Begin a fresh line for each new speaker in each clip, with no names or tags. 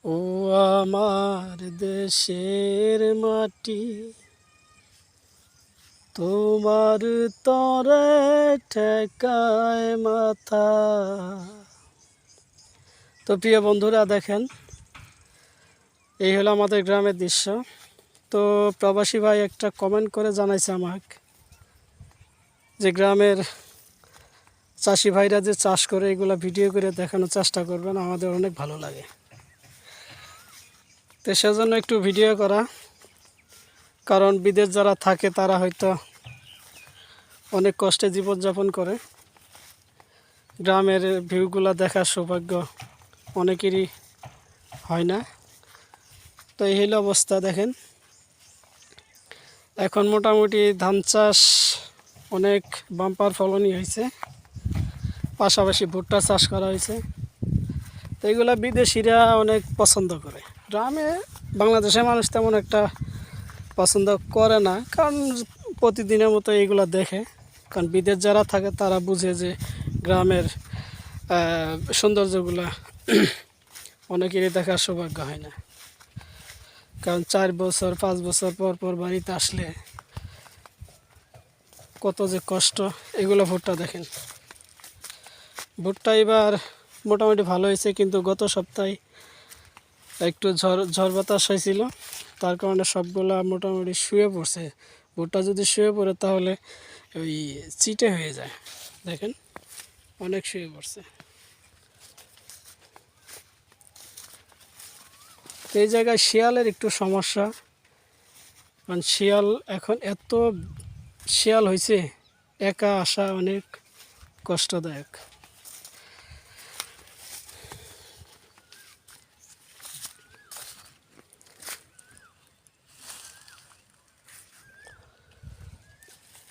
ও আমার দেশের মাটি, তোমার তরে ঠেকায় মাথা। তো প্রিয় বন্ধুরা, দেখেন এই হলো আমাদের গ্রামের দৃশ্য। তো প্রবাসী ভাই একটা কমেন্ট করে জানাইছে আমাকে যে গ্রামের চাষি ভাইরা যে চাষ করে এগুলো ভিডিও করে দেখানোর চেষ্টা করবেন, আমাদের অনেক ভালো লাগে। তো সেজন্য একটু ভিডিও করা, কারণ বিদেশ যারা থাকে তারা হয়তো অনেক কষ্টে জীবনযাপন করে। গ্রামের ভিউগুলো দেখার সৌভাগ্য অনেকেরই হয় না। তো এই হলো অবস্থা। দেখেন এখন মোটামুটি ধান চাষ অনেক বাম্পার ফলনই হয়েছে, পাশাপাশি ভুট্টা চাষ করা হয়েছে। তো এইগুলো বিদেশিরা অনেক পছন্দ করে। গ্রামে বাংলাদেশের মানুষ তেমন একটা পছন্দ করে না, কারণ প্রতিদিনের মতো এইগুলো দেখে। কারণ বিদেশ যারা থাকে তারা বুঝে যে গ্রামের সৌন্দর্যগুলা অনেকেরই দেখার সৌভাগ্য হয় না। কারণ 4 বছর 5 বছর পর পর বাড়িতে আসলে কত যে কষ্ট। এগুলো ভুট্টা দেখেন, ভুট্টা এবার মোটামুটি ভালো হয়েছে, কিন্তু গত সপ্তাহে একটু ঝড় বাতাস হয়েছিল, তার কারণে সবগুলা মোটামুটি শুয়ে পড়ছে। ভুট্টা যদি শুয়ে পড়ে তাহলে ওই চিটে হয়ে যায়। দেখেন অনেক শুয়ে পড়ছে। এই জায়গায় শিয়ালের একটু সমস্যা, কারণ শিয়াল এখন এত শিয়াল হয়েছে, একা আসা অনেক কষ্টদায়ক।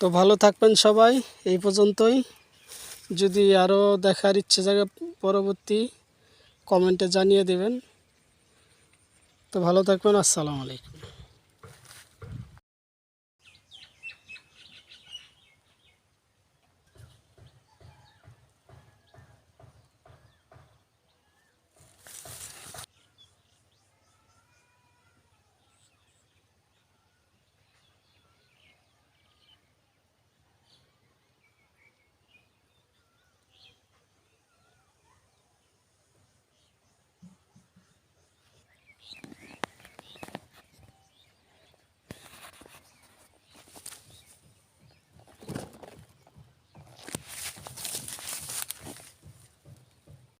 তো ভালো থাকবেন সবাই, এই পর্যন্তই। যদি আরও দেখার ইচ্ছে জায়গা পরবর্তী কমেন্টে জানিয়ে দেবেন। তো ভালো থাকবেন, আসসালামু আলাইকুম।